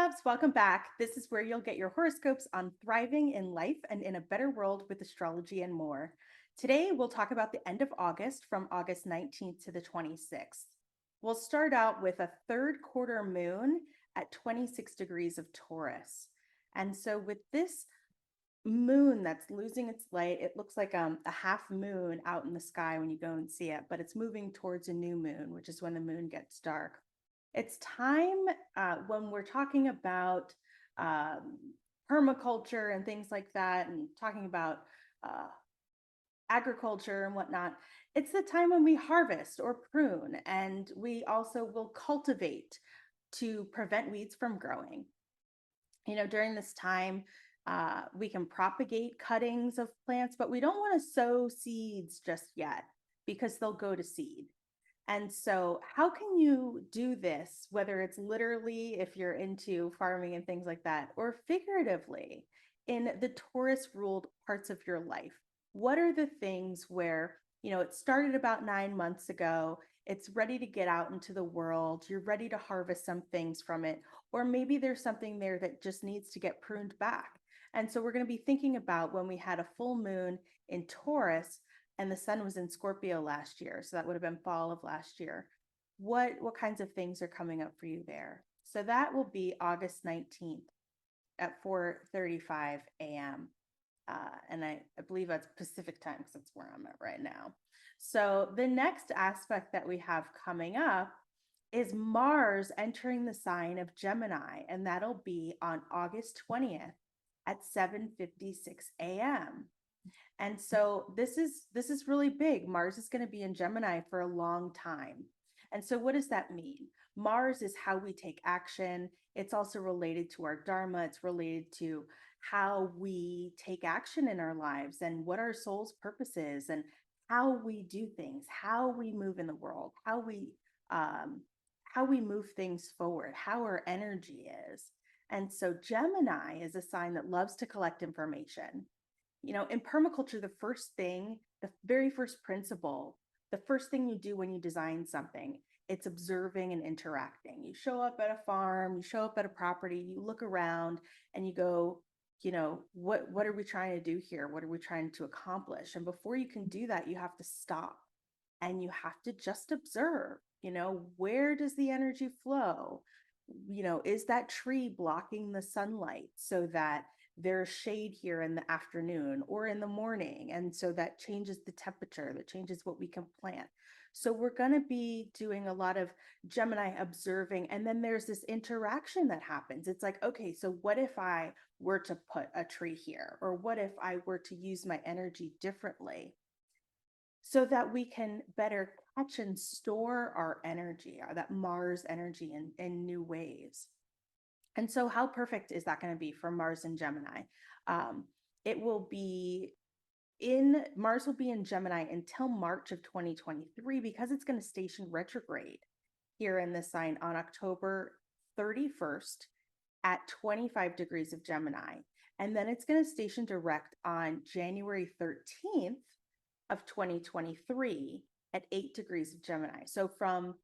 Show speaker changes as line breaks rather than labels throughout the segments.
loves, welcome back. This is where you'll get your horoscopes on thriving in life and in a better world with astrology and more. Today, we'll talk about the end of August from August 19th to the 26th. We'll start out with a third quarter moon at 26 degrees of Taurus. And so, with this moon that's losing its light, it looks like a half moon out in the sky when you go and see it, but it's moving towards a new moon, which is when the moon gets dark. It's time when we're talking about um, permaculture and things like that, and talking about uh, agriculture and whatnot. It's the time when we harvest or prune, and we also will cultivate to prevent weeds from growing. During this time, we can propagate cuttings of plants, but we don't want to sow seeds just yet because they'll go to seed. And so, how can you do this, whether it's literally if you're into farming and things like that, or figuratively in the Taurus ruled parts of your life? What are the things where, it started about 9 months ago, it's ready to get out into the world, you're ready to harvest some things from it, or maybe there's something there that just needs to get pruned back. And so, we're going to be thinking about when we had a full moon in Taurus and the sun was in Scorpio last year, so that would have been fall of last year. What kinds of things are coming up for you there? So that will be August 19th at 4:35 a.m. And I believe that's Pacific time because that's where I'm at right now. So the next aspect that we have coming up is Mars entering the sign of Gemini, and that'll be on August 20th at 7:56 a.m. And so this is really big. Mars is going to be in Gemini for a long time. And so what does that mean? Mars is how we take action. It's also related to our dharma. It's related to how we take action in our lives and what our soul's purpose is and how we do things, how we move in the world, how we move things forward, how our energy is. And so Gemini is a sign that loves to collect information. In permaculture, the very first principle, the first thing you do when you design something, it's observing and interacting. You show up at a farm, you show up at a property, you look around and you go, what are we trying to do here? What are we trying to accomplish? And before you can do that, you have to stop and you have to just observe, where does the energy flow? Is that tree blocking the sunlight so that there's shade here in the afternoon or in the morning? And so that changes the temperature, that changes what we can plant. So we're going to be doing a lot of Gemini observing. And then there's this interaction that happens. It's like, okay, so what if I were to put a tree here? Or what if I were to use my energy differently so that we can better catch and store our energy, or that Mars energy in new ways? And so, how perfect is that going to be for Mars and Gemini? Um, it will be Mars will be in Gemini until March of 2023 because it's going to station retrograde here in this sign on October 31st at 25 degrees of Gemini. And then it's going to station direct on January 13th of 2023 at 8 degrees of Gemini. So from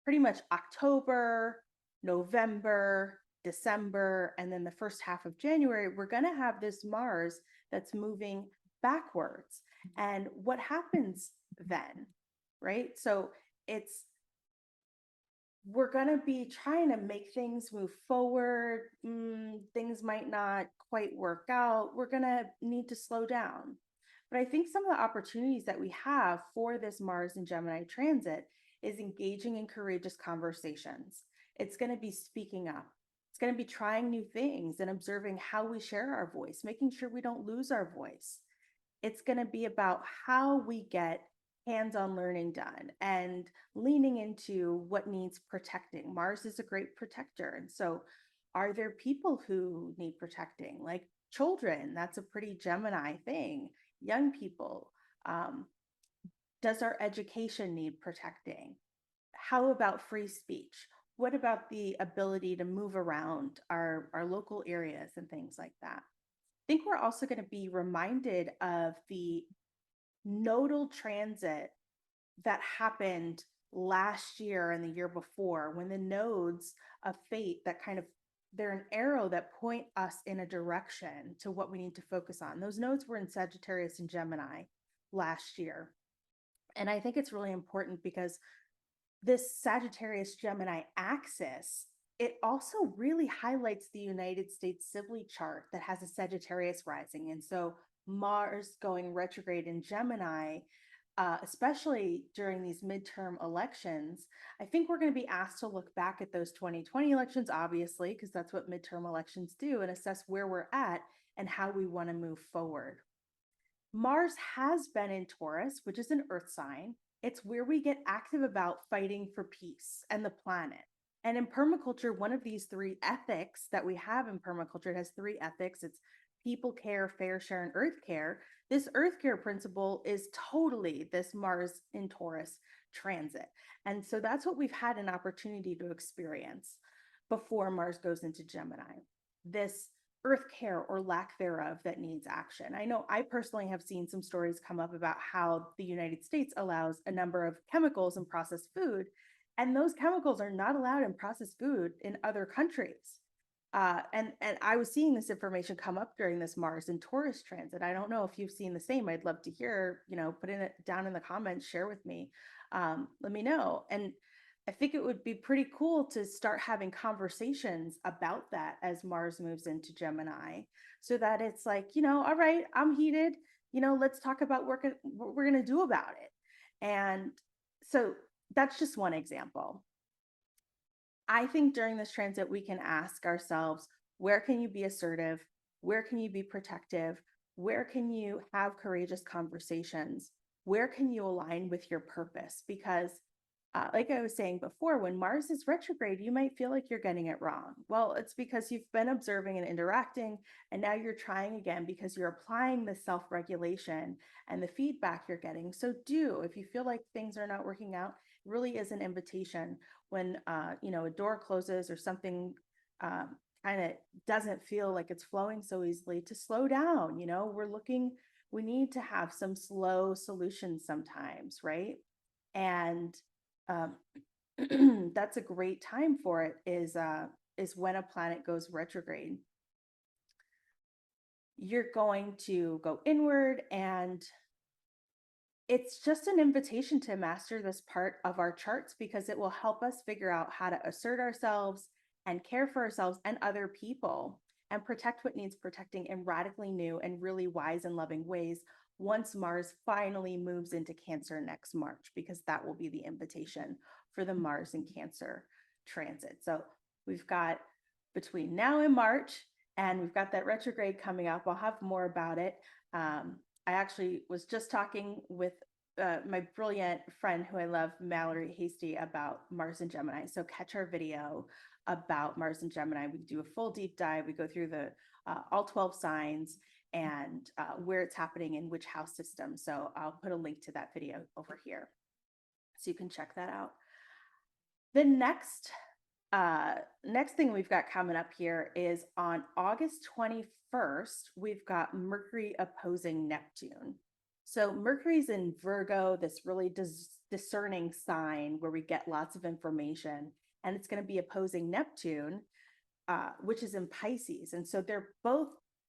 pretty much October, November, December, and then the first half of January, we're going to have this Mars that's moving backwards. And what happens then, right? So we're going to be trying to make things move forward. Things might not quite work out. We're going to need to slow down. But I think some of the opportunities that we have for this Mars and Gemini transit is engaging in courageous conversations. It's going to be speaking up. It's going to be trying new things and observing how we share our voice, making sure we don't lose our voice. It's going to be about how we get hands-on learning done and leaning into what needs protecting. Mars is a great protector. And so are there people who need protecting, like children? That's a pretty Gemini thing. Young people. Does our education need protecting? How about free speech? What about the ability to move around our local areas and things like that? I think we're also going to be reminded of the nodal transit that happened last year and the year before, when the nodes of fate that kind of they're an arrow that point us in a direction to what we need to focus on. Those nodes were in Sagittarius and Gemini last year. And I think it's really important because this Sagittarius Gemini axis, it also really highlights the United States Sibley chart that has a Sagittarius rising. And so Mars going retrograde in Gemini, especially during these midterm elections, I think we're going to be asked to look back at those 2020 elections, obviously, because that's what midterm elections do, and assess where we're at and how we want to move forward. Mars has been in Taurus, which is an earth sign. It's where we get active about fighting for peace and the planet. And in permaculture, one of these three ethics that we have in permaculture, it has three ethics. It's people care, fair share, and earth care. This earth care principle is totally this Mars in Taurus transit. And so that's what we've had an opportunity to experience before Mars goes into Gemini. This earth care or lack thereof that needs action. I know I personally have seen some stories come up about how the United States allows a number of chemicals in processed food, and those chemicals are not allowed in processed food in other countries. And I was seeing this information come up during this Mars and Taurus transit. I don't know if you've seen the same. I'd love to hear, put it down in the comments, share with me. Let me know. And I think it would be pretty cool to start having conversations about that as Mars moves into Gemini, so that it's like, all right, I'm heated, let's talk about what we're going to do about it. And so that's just one example. I think during this transit, we can ask ourselves, where can you be assertive? Where can you be protective? Where can you have courageous conversations? Where can you align with your purpose? Because like I was saying before, when Mars is retrograde, you might feel like you're getting it wrong. Well, it's because you've been observing and interacting, and now you're trying again because you're applying the self-regulation and the feedback you're getting. So if you feel like things are not working out, it really is an invitation when, a door closes or something kind of doesn't feel like it's flowing so easily, to slow down. We need to have some slow solutions sometimes, right? And um, that's a great time for it, is when a planet goes retrograde. You're going to go inward, and it's just an invitation to master this part of our charts, because it will help us figure out how to assert ourselves and care for ourselves and other people and protect what needs protecting in radically new and really wise and loving ways once Mars finally moves into Cancer next March, because that will be the invitation for the Mars in Cancer transit. So we've got between now and March, and we've got that retrograde coming up. I'll have more about it. I actually was just talking with my brilliant friend who I love, Mallory Hasty, about Mars and Gemini. So catch our video about Mars and Gemini. We do a full deep dive. We go through the all 12 signs and where it's happening in which house system. So I'll put a link to that video over here so you can check that out. The next thing we've got coming up here is on August 21st, we've got Mercury opposing Neptune. So Mercury's in Virgo, this really discerning sign where we get lots of information, and it's going to be opposing Neptune, which is in Pisces. And so they're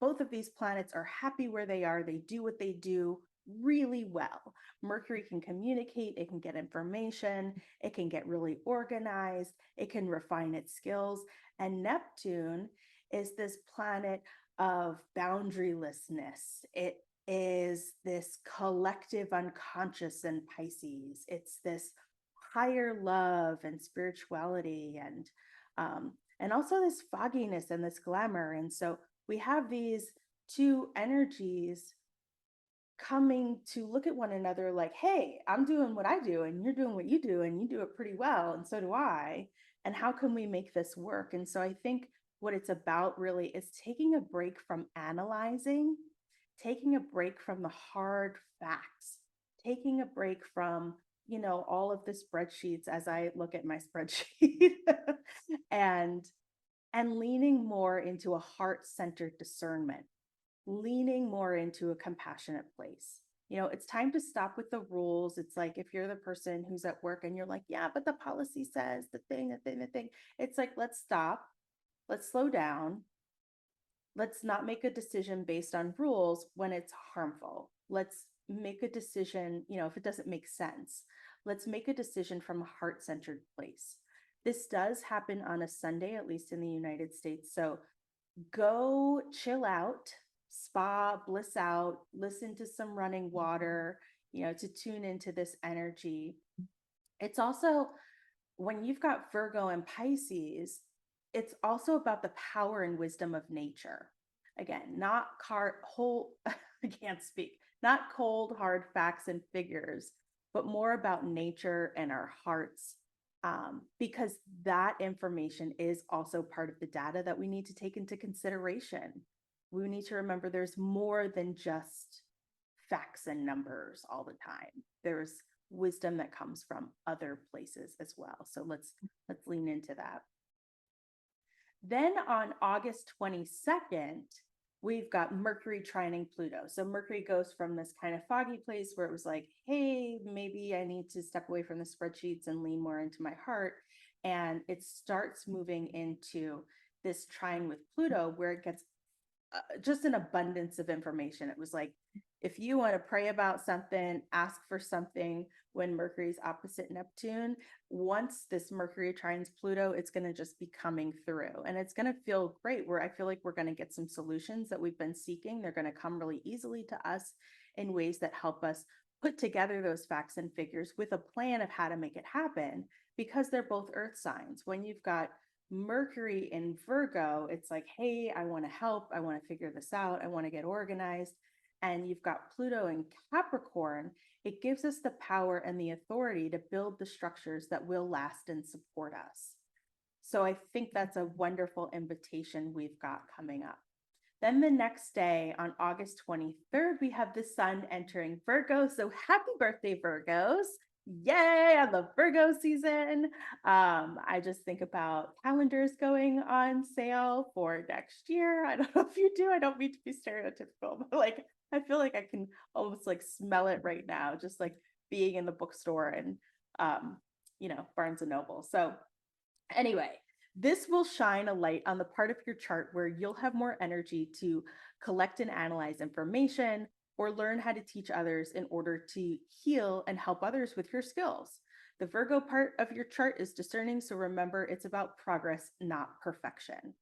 both of these planets are happy where they are. They do what they do really well. Mercury can communicate, it can get information, it can get really organized, it can refine its skills. And Neptune is this planet of boundarylessness. It is this collective unconscious in Pisces. It's this higher love and spirituality, and also this fogginess and this glamour. And so we have these two energies coming to look at one another like, hey, I'm doing what I do and you're doing what you do, and you do it pretty well, and so do I. And how can we make this work? And so I think what it's about really is taking a break from analyzing, taking a break from the hard facts, taking a break from, all of the spreadsheets as I look at my spreadsheet, and leaning more into a heart-centered discernment, leaning more into a compassionate place. It's time to stop with the rules. It's like if you're the person who's at work and you're like, yeah, but the policy says the thing. It's like, let's stop. Let's slow down. Let's not make a decision based on rules when it's harmful. Let's make a decision, if it doesn't make sense. Let's make a decision from a heart centered place. This does happen on a Sunday, at least in the United States. So go chill out, spa, bliss out, listen to some running water, to tune into this energy. It's also when you've got Virgo and Pisces, it's also about the power and wisdom of nature. Again, not whole, I can't speak, not cold, hard facts and figures, but more about nature and our hearts. Because that information is also part of the data that we need to take into consideration. We need to remember there's more than just facts and numbers all the time. There's wisdom that comes from other places as well. So let's lean into that. Then on August 22nd, we've got Mercury trining Pluto. So Mercury goes from this kind of foggy place where it was like, hey, maybe I need to step away from the spreadsheets and lean more into my heart. And it starts moving into this trine with Pluto where it gets just an abundance of information. It was like, if you want to pray about something, ask for something when Mercury's opposite Neptune, once this Mercury trines Pluto, it's going to just be coming through and it's going to feel great where I feel like we're going to get some solutions that we've been seeking. They're going to come really easily to us in ways that help us put together those facts and figures with a plan of how to make it happen because they're both earth signs. When you've got Mercury in Virgo, it's like, hey, I want to help. I want to figure this out. I want to get organized. And you've got Pluto in Capricorn. It gives us the power and the authority to build the structures that will last and support us. So I think that's a wonderful invitation we've got coming up. Then the next day on August 23rd, we have the sun entering Virgo. So happy birthday, Virgos. Yay, I love Virgo season. I just think about calendars going on sale for next year. I don't know if you do. I don't mean to be stereotypical, but like I feel like I can almost like smell it right now, just like being in the bookstore and Barnes and Noble. So anyway, this will shine a light on the part of your chart where you'll have more energy to collect and analyze information, or learn how to teach others in order to heal and help others with your skills. The Virgo part of your chart is discerning, so remember it's about progress, not perfection.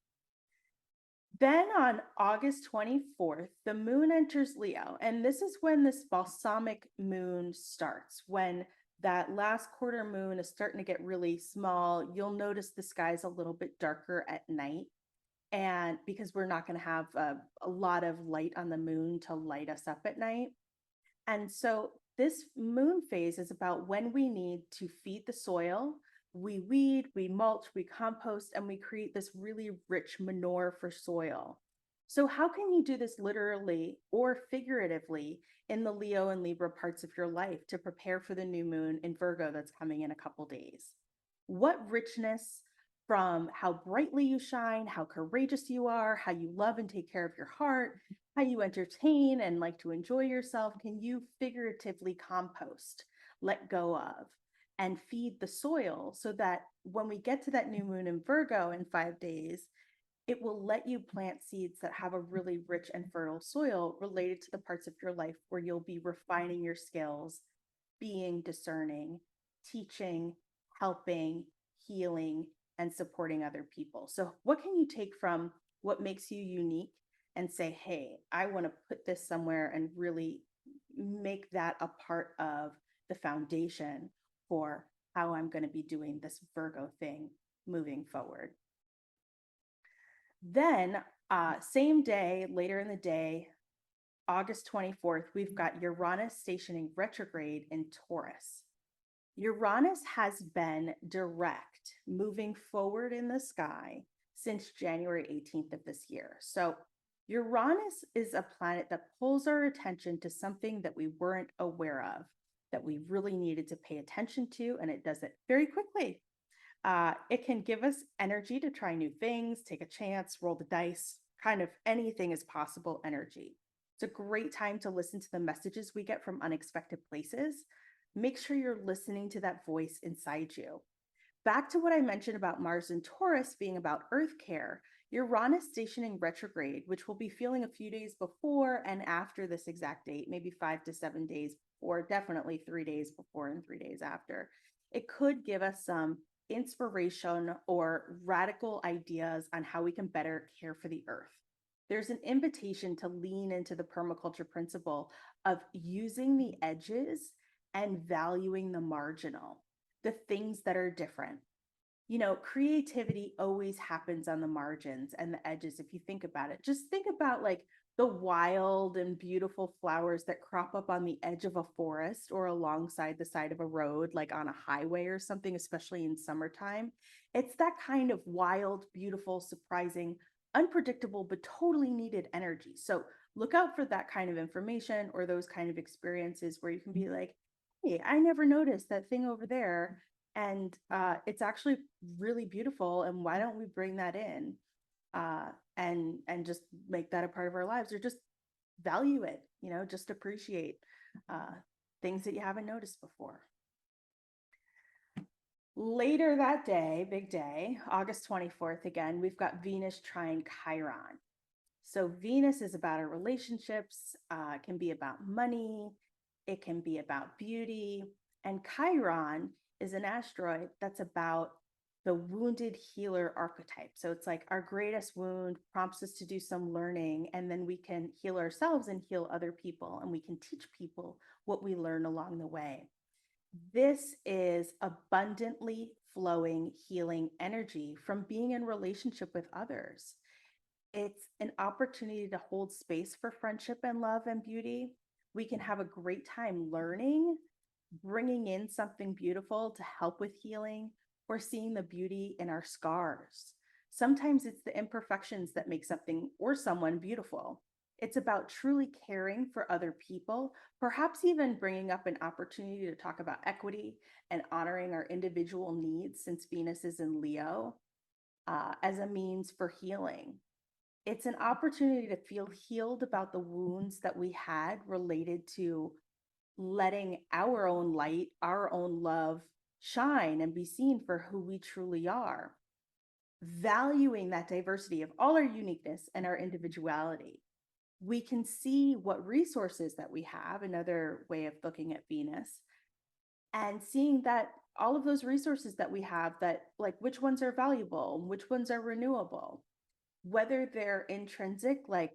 Then on August 24th, the moon enters Leo, and this is when this balsamic moon starts, when that last quarter moon is starting to get really small. You'll notice the sky's a little bit darker at night. And because we're not going to have a lot of light on the moon to light us up at night. And so this moon phase is about when we need to feed the soil, we weed, we mulch, we compost, and we create this really rich manure for soil. So how can you do this literally or figuratively in the Leo and Libra parts of your life to prepare for the new moon in Virgo that's coming in a couple days? What richness from how brightly you shine, how courageous you are, how you love and take care of your heart, how you entertain and like to enjoy yourself, can you figuratively compost, let go of, and feed the soil so that when we get to that new moon in Virgo in 5 days, it will let you plant seeds that have a really rich and fertile soil related to the parts of your life where you'll be refining your skills, being discerning, teaching, helping, healing, and supporting other people. So, what can you take from what makes you unique and say, hey, I want to put this somewhere and really make that a part of the foundation for how I'm going to be doing this Virgo thing moving forward? Then, same day, later in the day, August 24th, we've got Uranus stationing retrograde in Taurus. Uranus has been direct, moving forward in the sky since January 18th of this year. So Uranus is a planet that pulls our attention to something that we weren't aware of, that we really needed to pay attention to, and it does it very quickly. It can give us energy to try new things, take a chance, roll the dice, kind of anything is possible energy. It's a great time to listen to the messages we get from unexpected places. Make sure you're listening to that voice inside you. Back to what I mentioned about Mars and Taurus being about earth care, Uranus stationing retrograde, which we'll be feeling a few days before and after this exact date, maybe 5 to 7 days before, definitely 3 days before and 3 days after. It could give us some inspiration or radical ideas on how we can better care for the earth. There's an invitation to lean into the permaculture principle of using the edges and valuing the marginal, the things that are different. Creativity always happens on the margins and the edges. If you think about it, just think about like the wild and beautiful flowers that crop up on the edge of a forest or alongside the side of a road, like on a highway or something, especially in summertime. It's that kind of wild, beautiful, surprising, unpredictable, but totally needed energy. So look out for that kind of information or those kind of experiences where you can be like, hey, I never noticed that thing over there. And it's actually really beautiful. And why don't we bring that in and just make that a part of our lives, or just value it, just appreciate things that you haven't noticed before. Later that day, big day, August 24th, again, we've got Venus trine Chiron. So Venus is about our relationships, it can be about money, it can be about beauty, and Chiron is an asteroid that's about the wounded healer archetype. So it's like our greatest wound prompts us to do some learning, and then we can heal ourselves and heal other people, and we can teach people what we learn along the way. This is abundantly flowing healing energy from being in relationship with others. It's an opportunity to hold space for friendship and love and beauty. We can have a great time learning, bringing in something beautiful to help with healing, or seeing the beauty in our scars. Sometimes it's the imperfections that make something or someone beautiful. It's about truly caring for other people, perhaps even bringing up an opportunity to talk about equity and honoring our individual needs, since Venus is in Leo, as a means for healing. It's an opportunity to feel healed about the wounds that we had related to letting our own light, our own love shine and be seen for who we truly are. Valuing that diversity of all our uniqueness and our individuality. We can see what resources that we have, another way of looking at Venus, and seeing that all of those resources that we have, that like which ones are valuable, which ones are renewable, whether they're intrinsic, like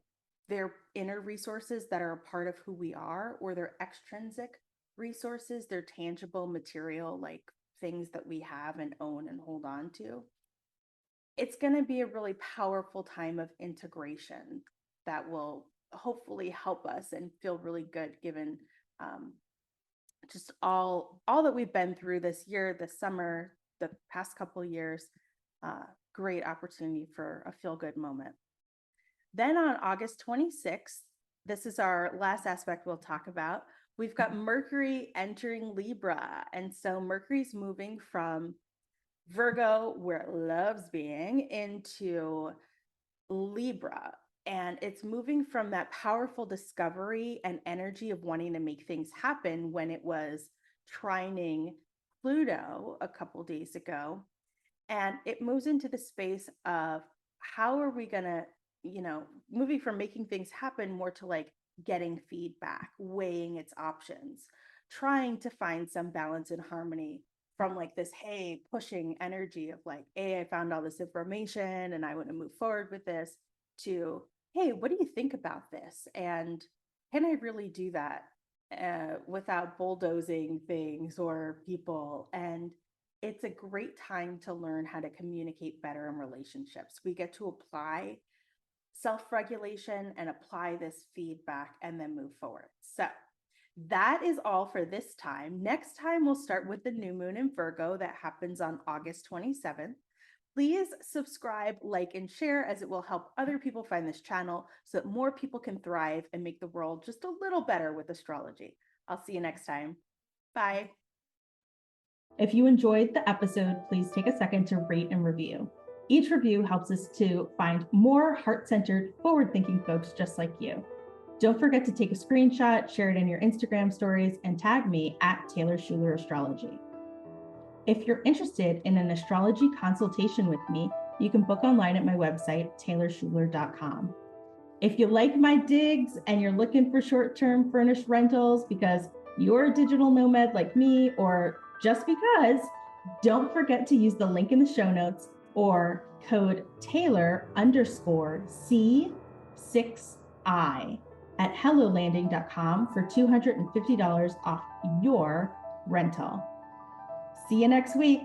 they're inner resources that are a part of who we are, or they're extrinsic resources, they're tangible material, like things that we have and own and hold on to. It's going to be a really powerful time of integration that will hopefully help us and feel really good, given just all that we've been through this year, this summer, the past couple of years. Great opportunity for a feel-good moment. Then on August 26th, this is our last aspect we'll talk about. We've got Mercury entering Libra. And so Mercury's moving from Virgo, where it loves being, into Libra. And it's moving from that powerful discovery and energy of wanting to make things happen when it was trining Pluto a couple days ago. And it moves into the space of how are we going to, moving from making things happen more to like getting feedback, weighing its options, trying to find some balance and harmony from like this, hey, pushing energy of like, hey, I found all this information and I want to move forward with this, to, hey, what do you think about this? And can I really do that without bulldozing things or people? And it's a great time to learn how to communicate better in relationships. We get to apply self-regulation and apply this feedback and then move forward. So that is all for this time. Next time, we'll start with the new moon in Virgo that happens on August 27th. Please subscribe, like, and share, as it will help other people find this channel so that more people can thrive and make the world just a little better with astrology. I'll see you next time. Bye.
If you enjoyed the episode, please take a second to rate and review. Each review helps us to find more heart-centered, forward-thinking folks just like you. Don't forget to take a screenshot, share it in your Instagram stories, and tag me at Taylor Schuler Astrology. If you're interested in an astrology consultation with me, you can book online at my website, taylorschuler.com. If you like my digs and you're looking for short-term furnished rentals because you're a digital nomad like me, or just because, don't forget to use the link in the show notes or code Taylor_C6I at hellolanding.com for $250 off your rental. See you next week.